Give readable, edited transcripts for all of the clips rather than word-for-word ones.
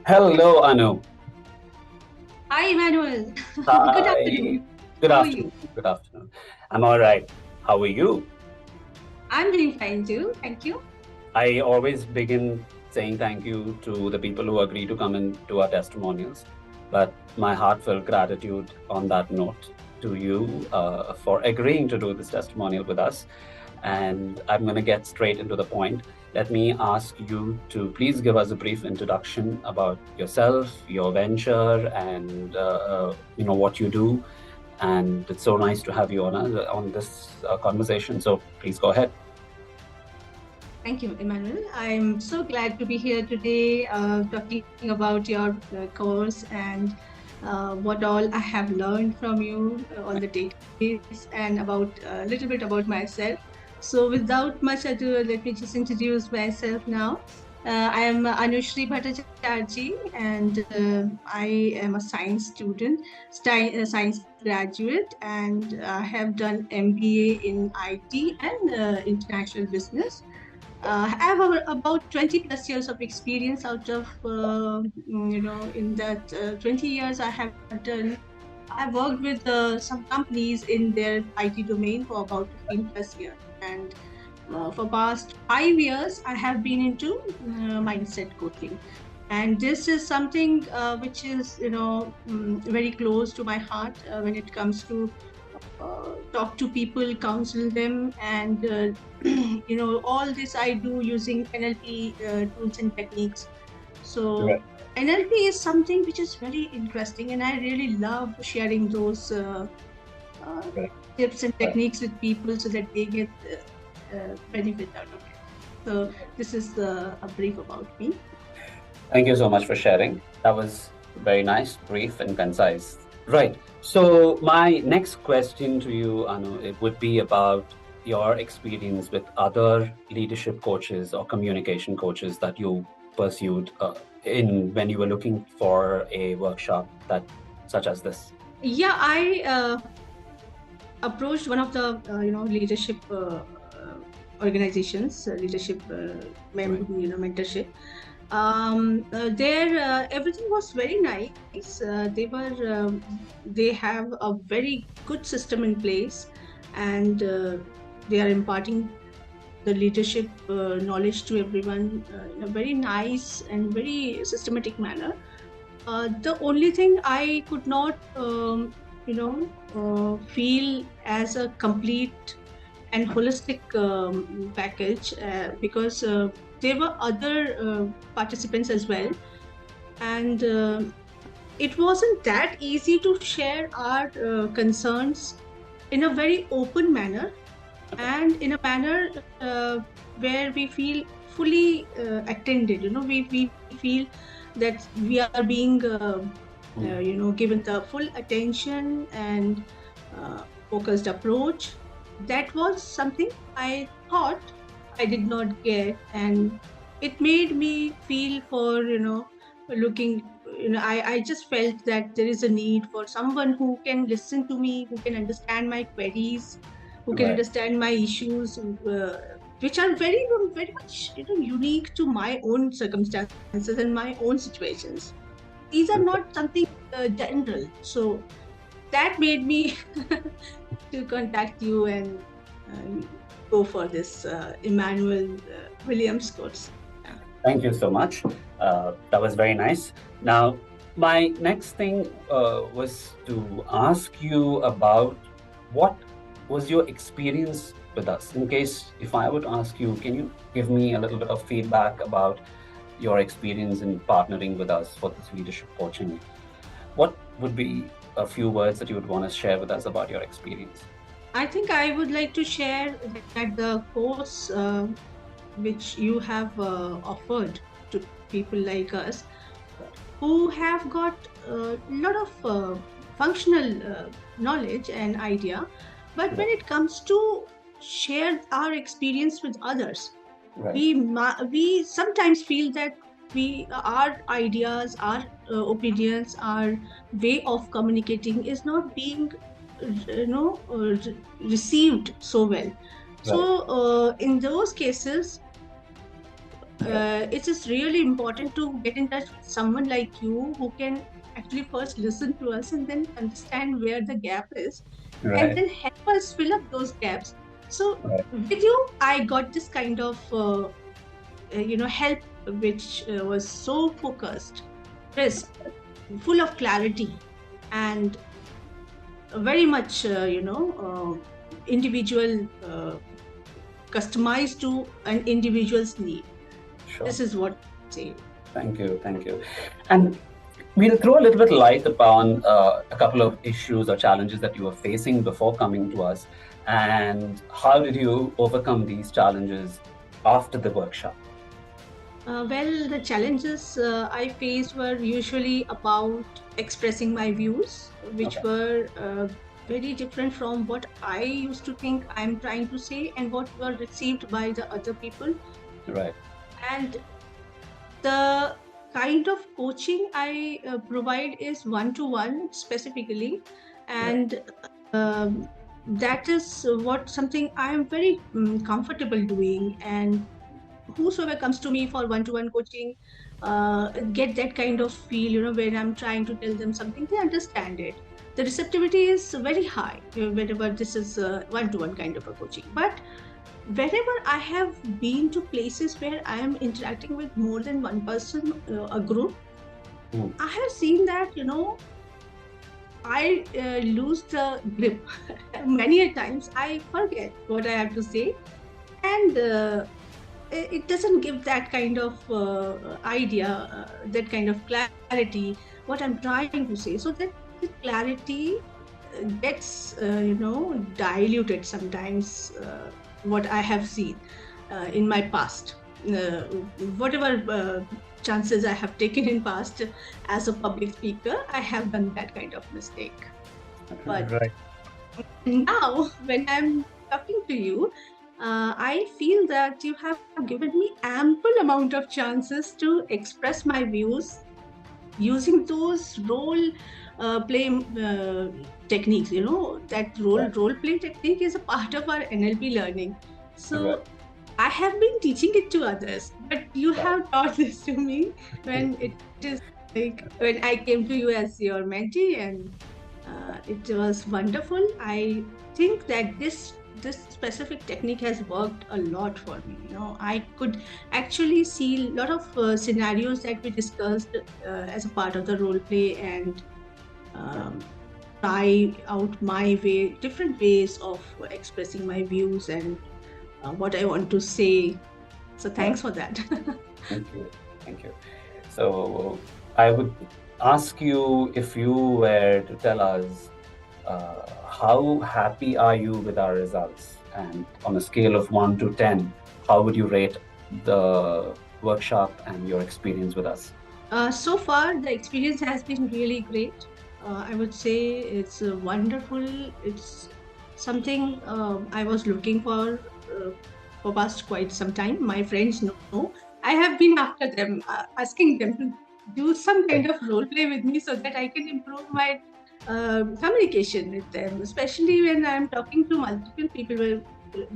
Hello, Anu. Hi, Emmanuel. Good Hi. afternoon. Good How are you? afternoon. Good afternoon. I'm all right. How are you? I'm doing fine too. Thank you. I always begin saying thank you to the people who agree to come into our testimonials. But my heartfelt gratitude on that note to you for agreeing to do this testimonial with us. And I'm going to get straight into the point. Let me ask you to please give us a brief introduction about yourself, your venture, and what you do. And it's so nice to have you on this conversation. So please go ahead. Thank you, Emmanuel. I'm so glad to be here today talking about your course and what all I have learned from you on the database and about a little bit about myself. So, without much ado, let me just introduce myself now. I am Anushri Bhattacharjee, and I am a science student, science graduate, and have done MBA in IT and international business. I have about 20 plus years of experience out of, in that 20 years I worked with some companies in their IT domain for about 15 plus years. And for past 5 years, I have been into mindset coaching. And this is something which is, very close to my heart when it comes to talk to people, counsel them, and all this I do using NLP tools and techniques. Right. So NLP is something which is very interesting, and I really love sharing those uh, Right. tips and Right. techniques with people so that they get benefit out of it. So this is a brief about me. Thank you so much for sharing. That was very nice, brief, and concise. Right. So my next question to you, Anu, it would be about your experience with other leadership coaches or communication coaches that you pursued in when you were looking for a workshop that such as this. Yeah, I approached one of the leadership organizations, leadership Right. mentorship. There everything was very nice. They have a very good system in place, and they are imparting the leadership knowledge to everyone in a very nice and very systematic manner. The only thing I could not, feel as a complete and holistic package because there were other participants as well, and it wasn't that easy to share our concerns in a very open manner Okay. and in a manner where we feel fully attended. We feel that we are being Mm. given the full attention and focused approach. That was something I thought I did not get, and it made me feel for looking. I just felt that there is a need for someone who can listen to me, who can understand my queries, who can Right. understand my issues, which are very much unique to my own circumstances and my own situations. These are not something general. So that made me to contact you and go for this Immanuel Williams course. Yeah. Thank you so much. That was very nice. Now, my next thing was to ask you about what was your experience with us. In case if I would ask you, can you give me a little bit of feedback about your experience in partnering with us for this leadership coaching? What would be a few words that you would want to share with us about your experience? I think I would like to share that the course which you have offered to people like us who have got a lot of functional knowledge and idea, but when Right. it comes to share our experience with others, Right. we sometimes feel that we our ideas, our opinions, our way of communicating is not being received so well. So Right. in those cases, it is really important to get in touch with someone like you who can actually first listen to us and then understand where the gap is and Right. then help us fill up those gaps. So Right. with you, I got this kind of help, which was so focused, crisp, full of clarity, and very much individual, customized to an individual's need. Sure. This is what I say. Thank you. Thank you. And we'll throw a little bit light upon a couple of issues or challenges that you were facing before coming to us. And how did you overcome these challenges after the workshop? Well, the challenges I faced were usually about expressing my views, which Okay. were very different from what I used to think I'm trying to say and what were received by the other people. Right. And the kind of coaching I provide is one to one specifically, Right. and that is what something I am very comfortable doing. And whosoever comes to me for one-to-one coaching get that kind of feel, when I'm trying to tell them something, they understand it. The receptivity is very high whenever this is one-to-one kind of a coaching. But wherever I have been to places where I am interacting with more than one person, a group, I have seen that, I lose the grip. Many a times I forget what I have to say, and it doesn't give that kind of idea, that kind of clarity, what I'm trying to say. So that clarity gets, diluted sometimes, what I have seen in my past. Uh, Whatever chances I have taken in past as a public speaker, I have done that kind of mistake. But Right. now, when I'm talking to you, I feel that you have given me ample amount of chances to express my views using those role play techniques. That Right. role play technique is a part of our NLP learning. Right. So I have been teaching it to others, but you Right. have taught this to me when it is like when I came to you as your mentee, and it was wonderful. I think that this specific technique has worked a lot for me. I could actually see a lot of scenarios that we discussed as a part of the role play, and um, try out my way, different ways of expressing my views and what I want to say. So Right. thanks for that. Thank you. Thank you. So I would ask you if you were to tell us how happy are you with our results? And on a scale of 1 to 10, how would you rate the workshop and your experience with us? So far, the experience has been really great. I would say it's wonderful. It's something I was looking for past quite some time. My friends know. I have been after them, asking them to do some kind of role play with me so that I can improve my communication with them, especially when I'm talking to multiple people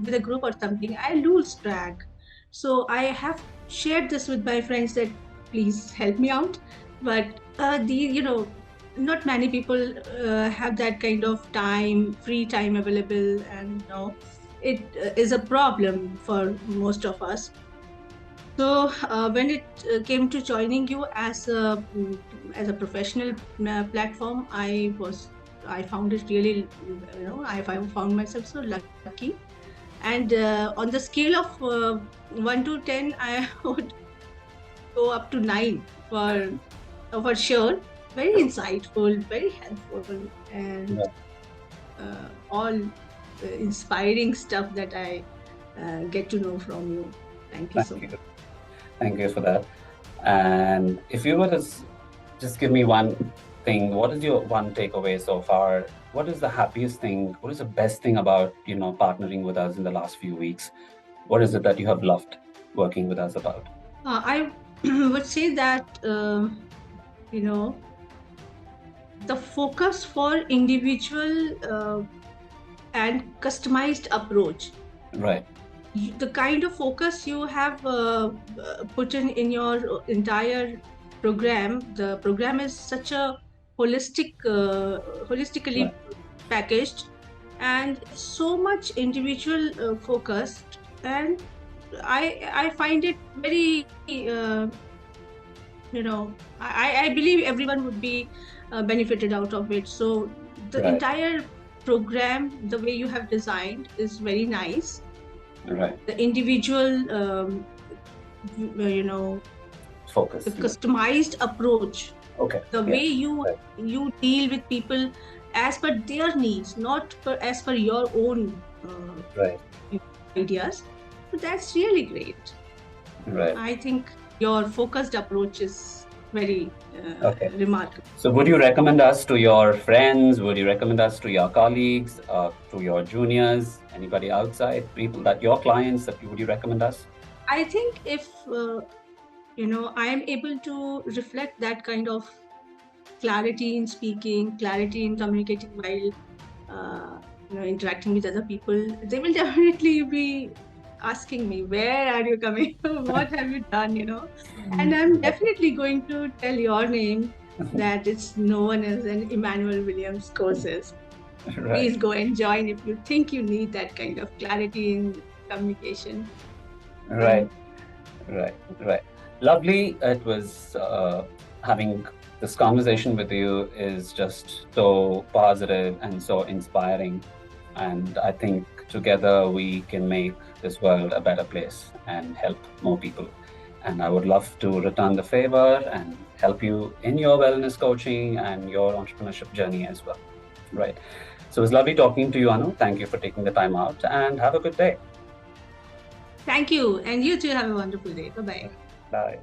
with a group or something. I lose track. So I have shared this with my friends that please help me out. But not many people have that kind of time, free time available, and it is a problem for most of us. So when it came to joining you as a professional platform, I found it really, I found myself so lucky. And on the scale of 1 to 10, I would go up to 9 for sure. Very Sure. insightful, very helpful, and Yeah. all inspiring stuff that I get to know from you. Thank you so Thank much. you. Thank you for that. And if you were to just give me one thing, what is your one takeaway so far? What is the happiest thing? What is the best thing about, partnering with us in the last few weeks? What is it that you have loved working with us about? I would say that you know the focus for individual and customized approach. Right. the kind of focus you have put in your entire program. The program is such a holistically Right. packaged, and it's so much individual focused, and I find it very I believe everyone would be benefited out of it. So the Right. entire program, the way you have designed, is very nice. Right. The individual Focus. the customized approach, Okay. the Yeah. way you Right. you deal with people as per their needs, not as per your own Right. ideas. So that's really great. Right. I think your focused approach is very Okay. remarkable. So would you recommend us to your friends? Would you recommend us to your colleagues, to your juniors, anybody outside, people that your clients, that would you recommend us? I think if I am able to reflect that kind of clarity in speaking, clarity in communicating while interacting with other people, they will definitely be asking me, "Where are you coming? What have you done?" And I'm definitely going to tell your name that it's no one else than Immanuel Williams courses. Right. Please go and join if you think you need that kind of clarity in communication. Right. Right. Right. Lovely. It was having this conversation with you is just so positive and so inspiring. And I think together we can make this world a better place and help more people. And I would love to return the favor and help you in your wellness coaching and your entrepreneurship journey as well. Right. So it was lovely talking to you, Anu. Thank you for taking the time out and have a good day. Thank you. And you too have a wonderful day. Bye-bye. Bye.